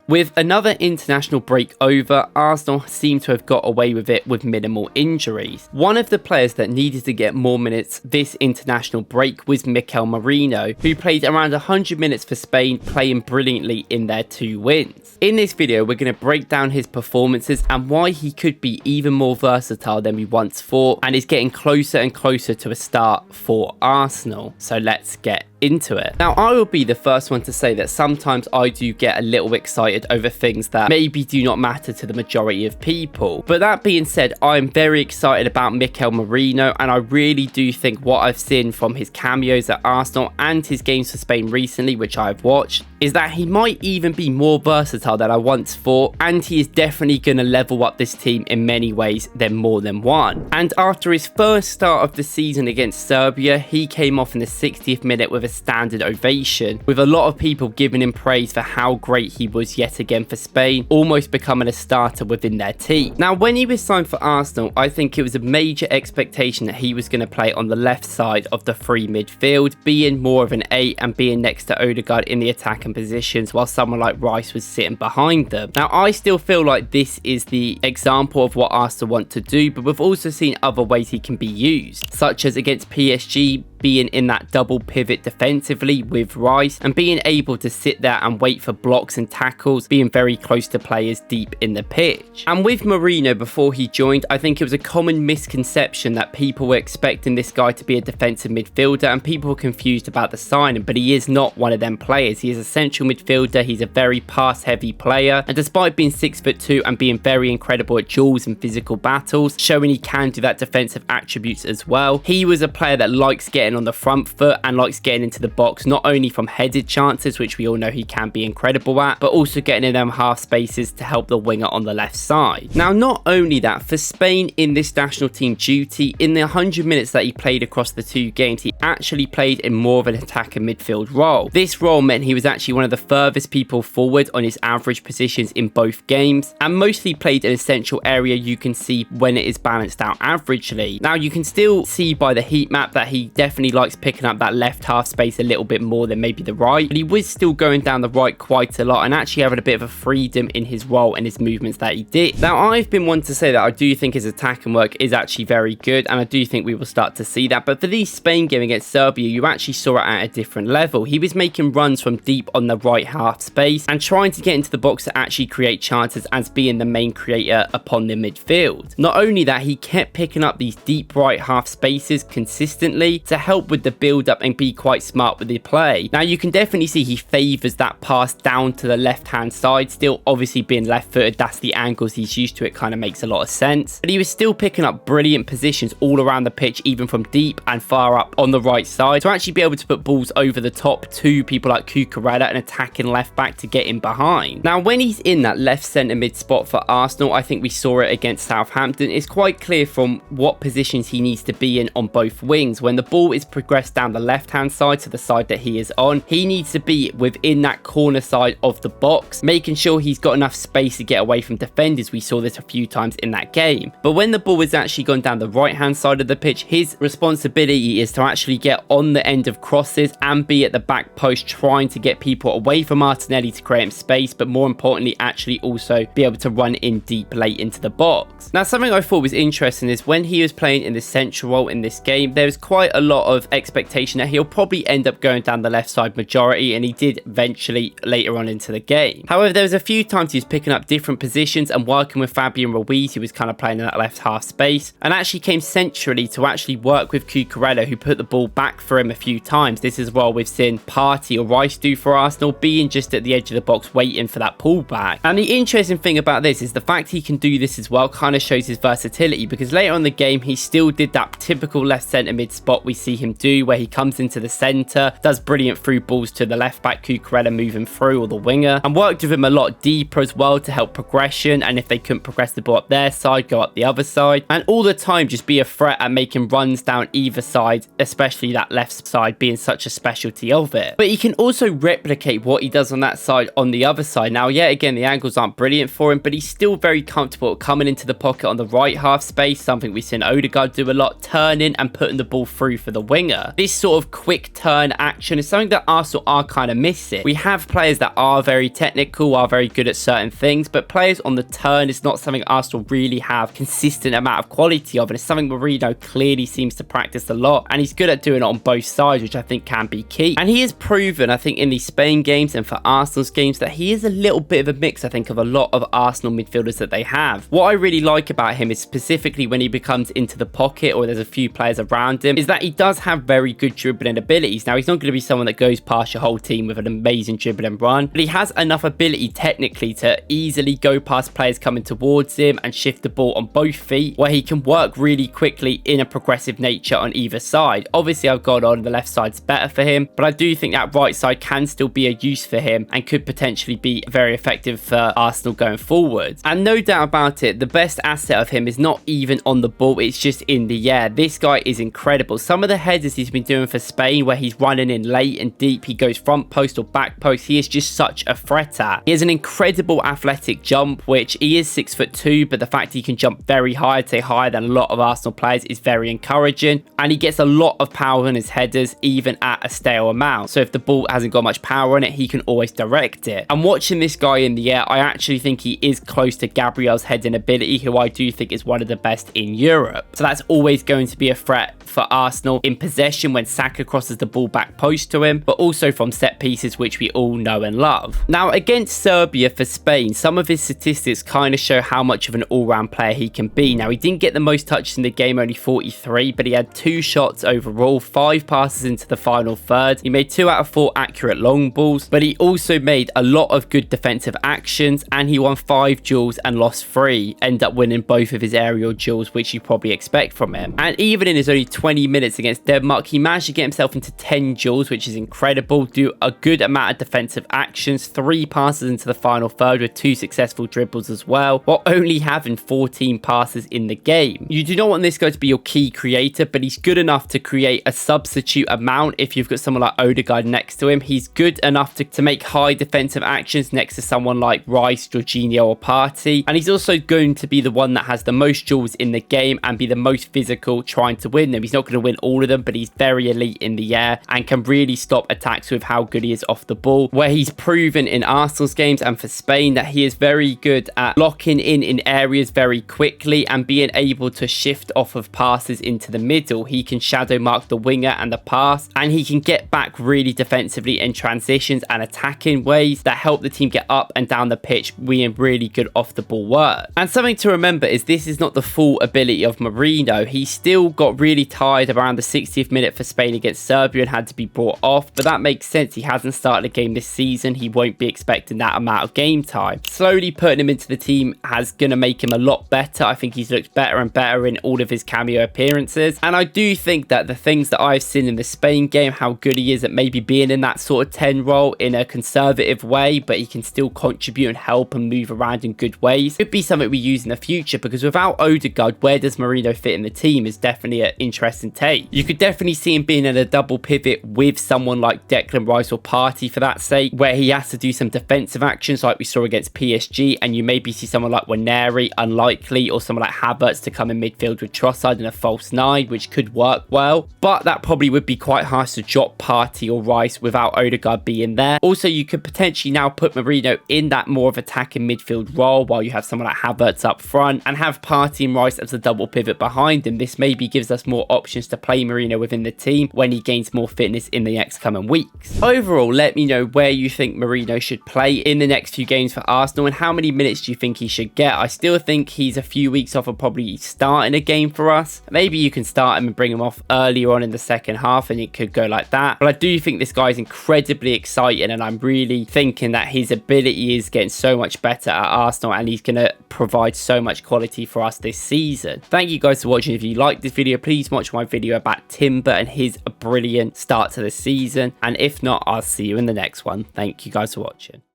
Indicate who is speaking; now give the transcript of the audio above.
Speaker 1: With another international break over, Arsenal seem to have got away with it with minimal injuries. One of the players that needed to get more minutes this international break was Mikel Merino, who played around 100 minutes for Spain, playing brilliantly in their 2 wins. In this video, we're going to break down his performances and why he could be even more versatile than we once thought, and is getting closer and closer to a start for Arsenal. So let's get into it. Now, I will be the first one to say that sometimes I do get a little excited over things that maybe do not matter to the majority of people. But that being said, I'm very excited about Mikel Merino, and I really do think what I've seen from his cameos at Arsenal and his games for Spain recently, which I've watched, is that he might even be more versatile than I once thought, and he is definitely going to level up this team in many ways than more than one. And after his first start of the season against Serbia, he came off in the 60th minute with a standard ovation, with a lot of people giving him praise for how great he was yet again for Spain, almost becoming a starter within their team. Now, when he was signed for Arsenal, I think it was a major expectation that he was going to play on the left side of the free midfield, being more of an 8 and being next to Odegaard in the attacking positions, while someone like Rice was sitting behind them. Now, I still feel like this is the example of what Arsenal want to do, but we've also seen other ways he can be used, such as against PSG, being in that double pivot defensively with Rice and being able to sit there and wait for blocks and tackles, being very close to players deep in the pitch. And with Merino, before he joined, I think it was a common misconception that people were expecting this guy to be a defensive midfielder, and people were confused about the signing, but he is not one of them players. He is a central midfielder, he's a very pass heavy player, and despite being 6'2" and being very incredible at duels and physical battles, showing he can do that defensive attributes as well, he was a player that likes getting on the front foot and likes getting into the box, not only from headed chances, which we all know he can be incredible at, but also getting in them half spaces to help the winger on the left side. Now, not only that, for Spain in this national team duty, in the 100 minutes that he played across the 2 games, he actually played in more of an attacking midfield role. This role meant he was actually one of the furthest people forward on his average positions in both games, and mostly played in a central area you can see when it is balanced out averagely. Now, you can still see by the heat map that he definitely likes picking up that left half space a little bit more than maybe the right, but he was still going down the right quite a lot and actually having a bit of a freedom in his role and his movements that he did. Now, I've been one to say that I do think his attacking work is actually very good, and I do think we will start to see that, but for the Spain game against Serbia, you actually saw it at a different level. He was making runs from deep on the right half space and trying to get into the box to actually create chances as being the main creator upon the midfield. Not only that, he kept picking up these deep right half spaces consistently to help with the build up and be quite smart with the play. Now, you can definitely see he favours that pass down to the left hand side, still obviously being left footed, that's the angles he's used to, it kind of makes a lot of sense, but he was still picking up brilliant positions all around the pitch, even from deep and far up on the right side, to actually be able to put balls over the top to people like Cucurella and attacking left back to get in behind. Now, when he's in that left centre mid spot for Arsenal, I think we saw it against Southampton, it's quite clear from what positions he needs to be in on both wings. When the ball is progressed down the left hand side to the side that he is on, he needs to be within that corner side of the box, making sure he's got enough space to get away from defenders. We saw this a few times in that game. But when the ball is actually gone down the right hand side of the pitch, his responsibility is to actually get on the end of crosses and be at the back post, trying to get people away from Martinelli to create space, but more importantly actually also be able to run in deep late into the box. Now, something I thought was interesting is when he was playing in the central role in this game, there was quite a lot of expectation that he'll probably end up going down the left side majority, and he did eventually later on into the game. However, there was a few times he was picking up different positions and working with Fabian Ruiz, who was kind of playing in that left half space, and actually came centrally to actually work with Cucurella, who put the ball back for him a few times. This is what we've seen Partey or Rice do for Arsenal, being just at the edge of the box waiting for that pullback. And the interesting thing about this is the fact he can do this as well kind of shows his versatility, because later on in the game he still did that typical left centre mid spot we see him do, where he comes into the centre, does brilliant through balls to the left back Cucurella moving through, or the winger, and worked with him a lot deeper as well to help progression, and if they couldn't progress the ball up their side, go up the other side, and all the time just be a threat at making runs down either side, especially that left side being such a specialty of it. But he can also replicate what he does on that side on the other side. Now, yeah, again, the angles aren't brilliant for him, but he's still very comfortable coming into the pocket on the right half space, something we've seen Odegaard do a lot, turning and putting the ball through for the the winger. This sort of quick turn action is something that Arsenal are kind of missing. We have players that are very technical, are very good at certain things, but players on the turn is not something Arsenal really have consistent amount of quality of, and it's something Merino clearly seems to practice a lot, and he's good at doing it on both sides, which I think can be key. And he has proven, I think, in these Spain games and for Arsenal's games that he is a little bit of a mix, I think, of a lot of Arsenal midfielders that they have. What I really like about him is specifically when he becomes into the pocket or there's a few players around him, is that he does have very good dribbling abilities. Now, he's not going to be someone that goes past your whole team with an amazing dribbling run, but he has enough ability technically to easily go past players coming towards him and shift the ball on both feet, where he can work really quickly in a progressive nature on either side. Obviously, I've gone on the left side's better for him, but I do think that right side can still be a use for him and could potentially be very effective for Arsenal going forward. And no doubt about it, the best asset of him is not even on the ball, it's just in the air. This guy is incredible. Some of the headers he's been doing for Spain, where he's running in late and deep, he goes front post or back post, he is just such a threat at. He has an incredible athletic jump, which he is 6'2", but the fact he can jump very high, I'd say higher than a lot of Arsenal players, is very encouraging. And he gets a lot of power on his headers, even at a stale amount. So if the ball hasn't got much power on it, he can always direct it. And watching this guy in the air, I actually think he is close to Gabriel's heading ability, who I do think is one of the best in Europe. So that's always going to be a threat for Arsenal in possession when Saka crosses the ball back post to him, but also from set pieces, which we all know and love. Now, against Serbia for Spain, some of his statistics kind of show how much of an all-round player he can be. Now, he didn't get the most touches in the game, only 43, but he had 2 shots overall, 5 passes into the final third. He made 2 out of 4 accurate long balls, but he also made a lot of good defensive actions, and he won 5 duels and lost 3, end up winning both of his aerial duels, which you probably expect from him. And even in his only 20 minutes against Denmark, he managed to get himself into 10 duels, which is incredible, do a good amount of defensive actions, 3 passes into the final third with 2 successful dribbles as well, while only having 14 passes in the game. You do not want this guy to be your key creator, but he's good enough to create a substitute amount if you've got someone like Odegaard next to him. He's good enough to make high defensive actions next to someone like Rice, Jorginho or Partey, and he's also going to be the one that has the most duels in the game and be the most physical trying to win them. He's not going to win all of them, but he's very elite in the air and can really stop attacks with how good he is off the ball, where he's proven in Arsenal's games and for Spain that he is very good at locking in areas very quickly and being able to shift off of passes into the middle. He can shadow mark the winger and the pass, and he can get back really defensively in transitions and attacking ways that help the team get up and down the pitch, being really good off the ball work. And something to remember is this is not the full ability of Merino. He still got really tired around the 60th minute for Spain against Serbia and had to be brought off, but that makes sense. He hasn't started a game this season. He won't be expecting that amount of game time. Slowly putting him into the team has going to make him a lot better. I think he's looked better and better in all of his cameo appearances, and I do think that the things that I've seen in the Spain game, how good he is at maybe being in that sort of 10 role in a conservative way, but he can still contribute and help and move around in good ways, could be something we use in the future, because without Odegaard, where does Merino fit in the team is definitely an interesting take. You could definitely see him being in a double pivot with someone like Declan Rice or Partey for that sake, where he has to do some defensive actions like we saw against PSG, and you maybe see someone like Waneri, unlikely, or someone like Havertz to come in midfield with Trossard in a false 9, which could work well, but that probably would be quite harsh to drop Partey or Rice without Odegaard being there. Also, you could potentially now put Merino in that more of attacking midfield role while you have someone like Havertz up front and have Partey and Rice as a double pivot behind him. This maybe gives us more options to play Merino within the team when he gains more fitness in the next coming weeks. Overall, let me know where you think Merino should play in the next few games for Arsenal and how many minutes do you think he should get. I still think he's a few weeks off of probably starting a game for us. Maybe you can start him and bring him off earlier on in the second half and it could go like that. But I do think this guy is incredibly exciting, and I'm really thinking that his ability is getting so much better at Arsenal and he's going to provide so much quality for us this season. Thank you guys for watching. If you liked this video, please watch my video about Timber and his brilliant start to the season. And if not, I'll see you in the next one. Thank you guys for watching.